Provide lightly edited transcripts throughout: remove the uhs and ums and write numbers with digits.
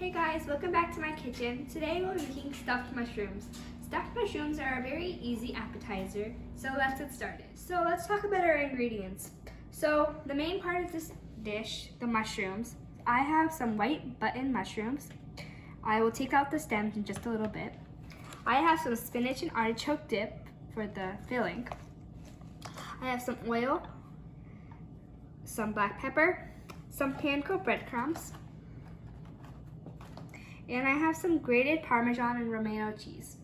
Hey guys, welcome back to my kitchen. Today we're making stuffed mushrooms. Stuffed mushrooms are a very easy appetizer, so let's get started. So let's talk about our ingredients. So the main part of this dish, the mushrooms, I have some white button mushrooms. I will take out the stems in just a little bit. I have some spinach and artichoke dip for the filling. I have some oil, some black pepper, some Panko breadcrumbs, and I have some grated Parmesan and Romano cheese.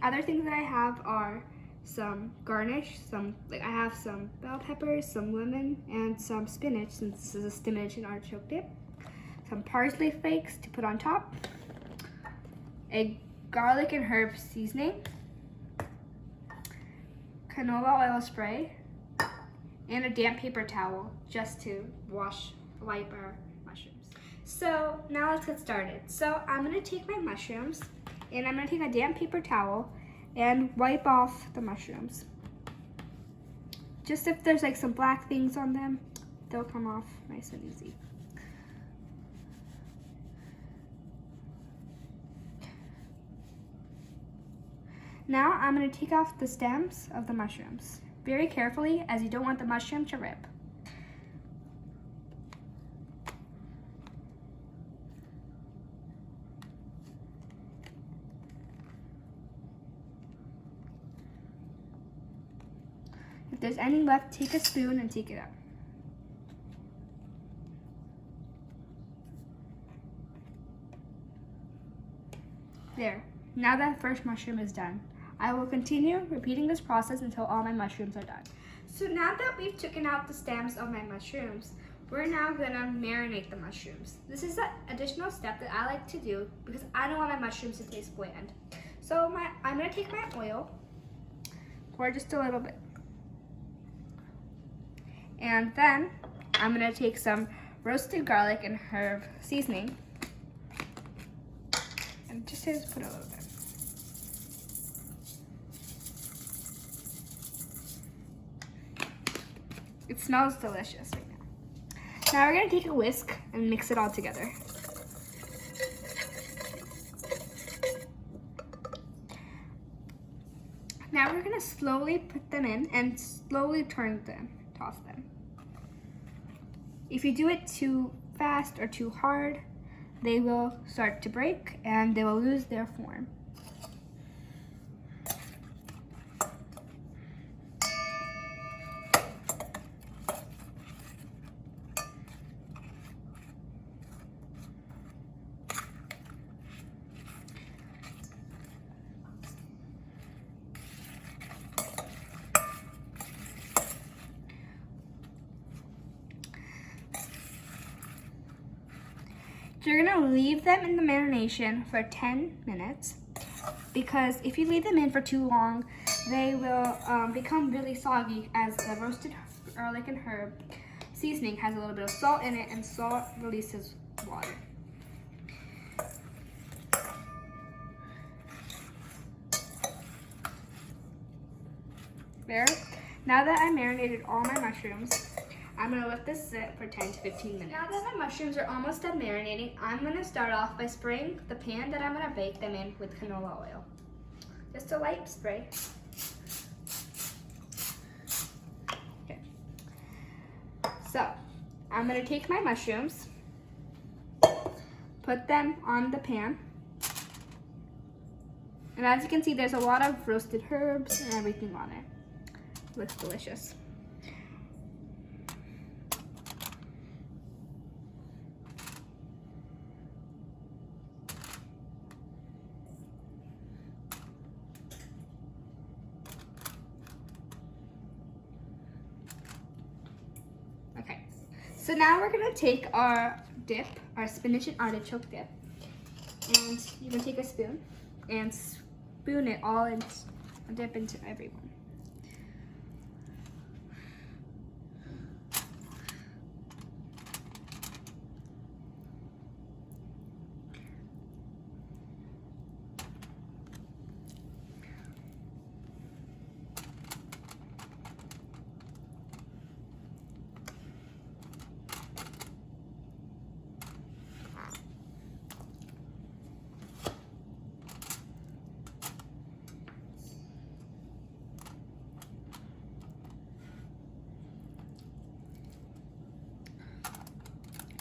Other things that I have are some garnish, I have some bell peppers, some lemon, and some spinach, since this is a spinach and artichoke dip. Some parsley flakes to put on top, a garlic and herb seasoning, canola oil spray, and a damp paper towel just to wipe our mushrooms. So now let's get started. So I'm gonna take my mushrooms and I'm gonna take a damp paper towel and wipe off the mushrooms. Just if there's like some black things on them, they'll come off nice and easy. Now I'm gonna take off the stems of the mushrooms very carefully, as you don't want the mushroom to rip. If there's any left, take a spoon and take it out. There. Now that first mushroom is done, I will continue repeating this process until all my mushrooms are done. So now that we've taken out the stems of my mushrooms, we're now gonna marinate the mushrooms. This is an additional step that I like to do because I don't want my mushrooms to taste bland. So I'm gonna take my oil, pour just a little bit. And then I'm gonna take some roasted garlic and herb seasoning and just put a little bit. It smells delicious right now. Now we're gonna take a whisk and mix it all together. Now we're gonna slowly put them in and slowly toss them. If you do it too fast or too hard, they will start to break and they will lose their form. You're gonna leave them in the marination for 10 minutes because if you leave them in for too long, they will become really soggy, as the roasted garlic and herb seasoning has a little bit of salt in it, and salt releases water. There. Now that I marinated all my mushrooms, I'm gonna let this sit for 10 to 15 minutes. Now that my mushrooms are almost done marinating, I'm gonna start off by spraying the pan that I'm gonna bake them in with canola oil. Just a light spray. Okay. So, I'm gonna take my mushrooms, put them on the pan. And as you can see, there's a lot of roasted herbs and everything on it. Looks delicious. Okay, so now we're gonna take our dip, our spinach and artichoke dip, and you're gonna take a spoon and spoon it all and dip into everyone.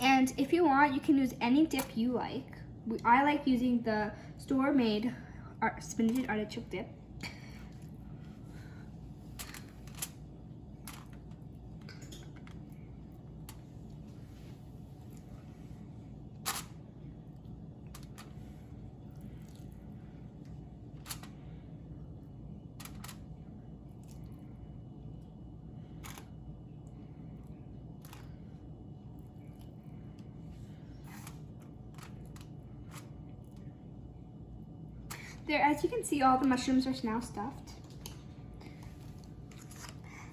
And if you want, you can use any dip you like. I like using the store-made spinach and artichoke dip. There, as you can see, all the mushrooms are now stuffed.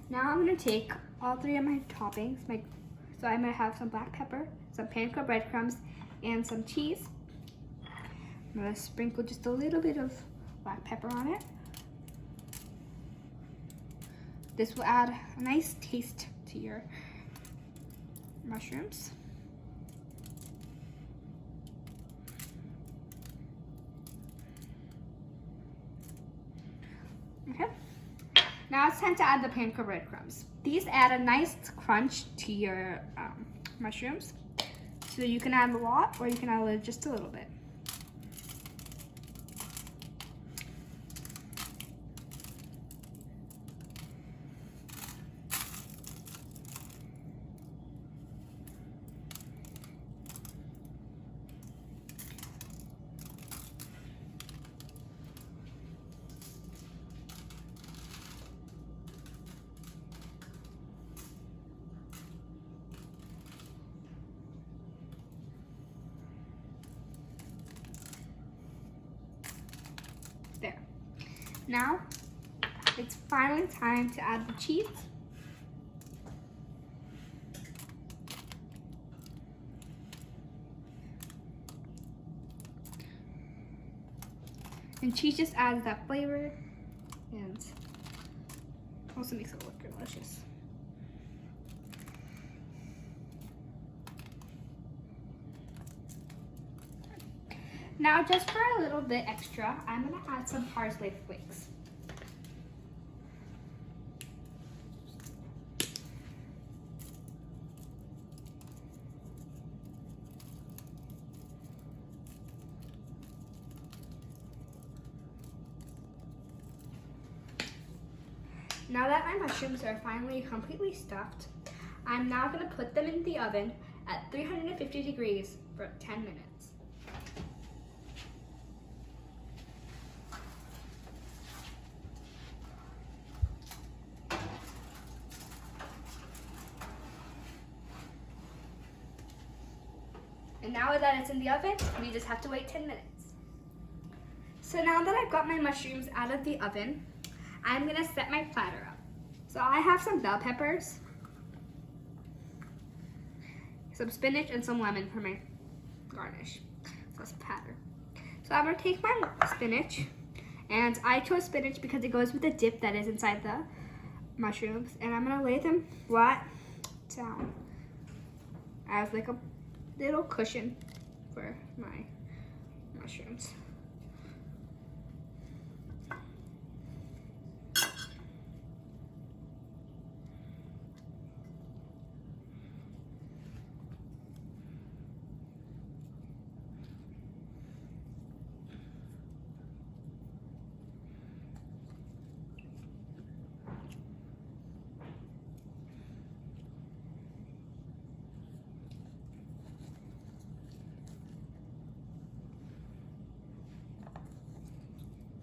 Now I'm going to take all three of my toppings. So I'm going to have some black pepper, some panko breadcrumbs, and some cheese. I'm going to sprinkle just a little bit of black pepper on it. This will add a nice taste to your mushrooms. Okay. Now it's time to add the panko breadcrumbs. These add a nice crunch to your mushrooms. So you can add a lot or you can add just a little bit. There. Now, it's finally time to add the cheese. And cheese just adds that flavor and also makes it look delicious. Now, just for a little bit extra, I'm going to add some parsley flakes. Now that my mushrooms are finally completely stuffed, I'm now going to put them in the oven at 350 degrees for 10 minutes. And now that it's in the oven, we just have to wait 10 minutes. So now that I've got my mushrooms out of the oven, I'm gonna set my platter up. So I have some bell peppers, some spinach, and some lemon for my garnish. So that's platter. So I'm gonna take my spinach, and I chose spinach because it goes with the dip that is inside the mushrooms, and I'm gonna lay them flat down as like a little cushion for my mushrooms.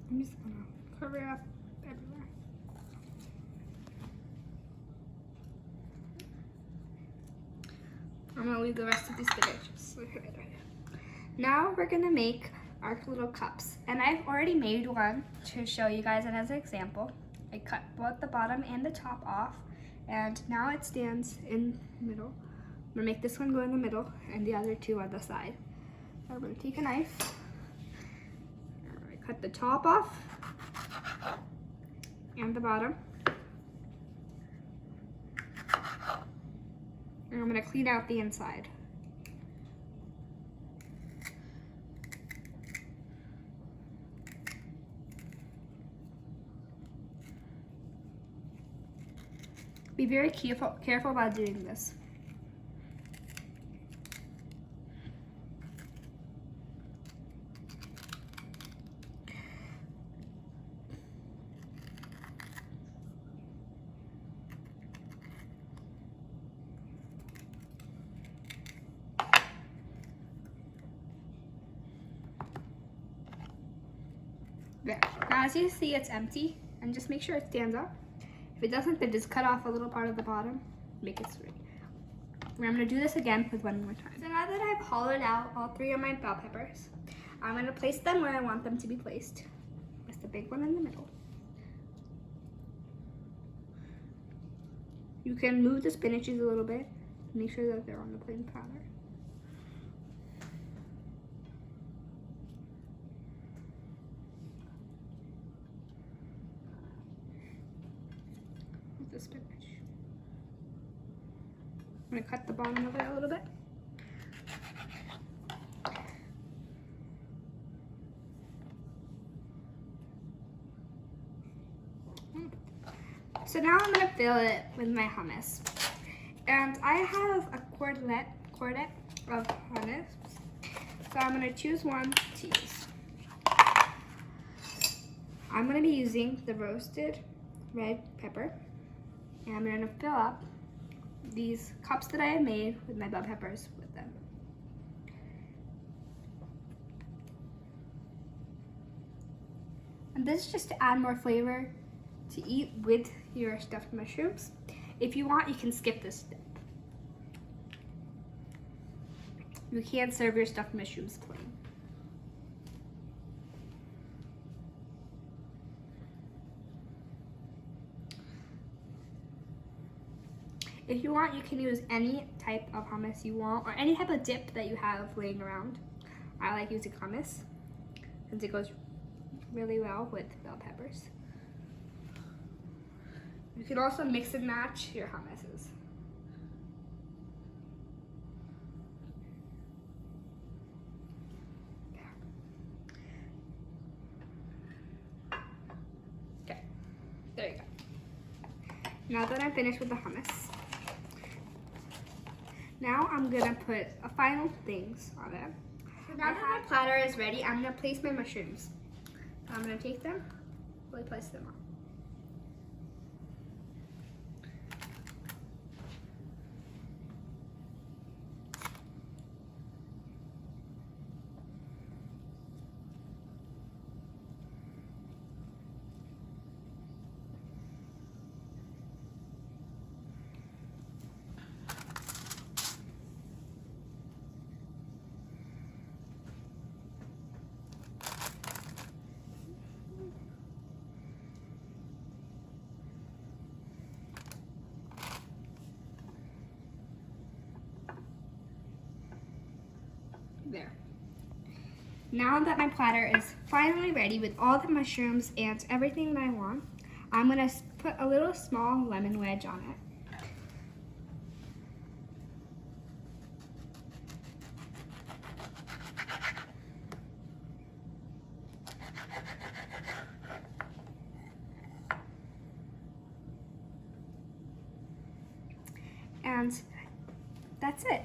I'm just gonna cover it up everywhere. I'm gonna leave the rest of the spinach. Now we're gonna make our little cups. And I've already made one to show you guys as an example. I cut both the bottom and the top off, and now it stands in the middle. I'm gonna make this one go in the middle and the other two on the side. I'm gonna take a knife. Cut the top off and the bottom. And I'm going to clean out the inside. Be very careful about doing this. There. Now as you see, it's empty, and just make sure it stands up. If it doesn't, then just cut off a little part of the bottom, make it straight. I'm gonna do this again with one more time. So now that I've hollowed out all 3 of my bell peppers, I'm gonna place them where I want them to be placed. With the big one in the middle. You can move the spinaches a little bit. Make sure that they're on the plain platter. With the spinach. I'm gonna cut the bottom of it a little bit. So now I'm gonna fill it with my hummus. And I have a quartet of hummus. So I'm gonna choose one to use. I'm gonna be using the roasted red pepper. And I'm gonna fill up these cups that I have made with my bell peppers with them. And this is just to add more flavor to eat with your stuffed mushrooms. If you want, you can skip this step. You can serve your stuffed mushrooms plain. If you want, you can use any type of hummus you want, or any type of dip that you have laying around. I like using hummus, since it goes really well with bell peppers. You can also mix and match your hummuses. Okay, there you go. Now that I'm finished with the hummus, now I'm gonna put a final things on it. Now that my platter is ready, I'm gonna place my mushrooms. I'm gonna take them, really place them on. There. Now that my platter is finally ready with all the mushrooms and everything that I want, I'm gonna put a little small lemon wedge on it. And that's it.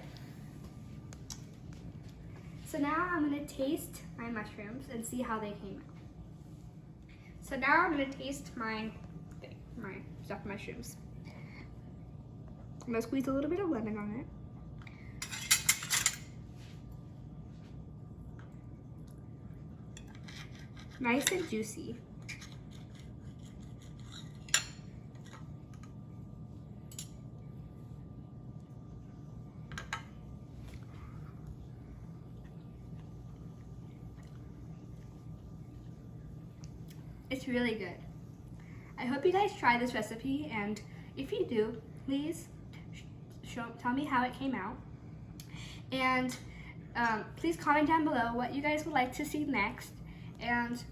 So now I'm gonna taste my mushrooms and see how they came out. So now I'm gonna taste my stuffed mushrooms. I'm gonna squeeze a little bit of lemon on it. Nice and juicy. It's really good. I hope you guys try this recipe, and if you do, please tell me how it came out. And please comment down below what you guys would like to see next. And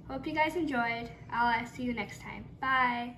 hope you guys enjoyed. I'll see you next time. Bye.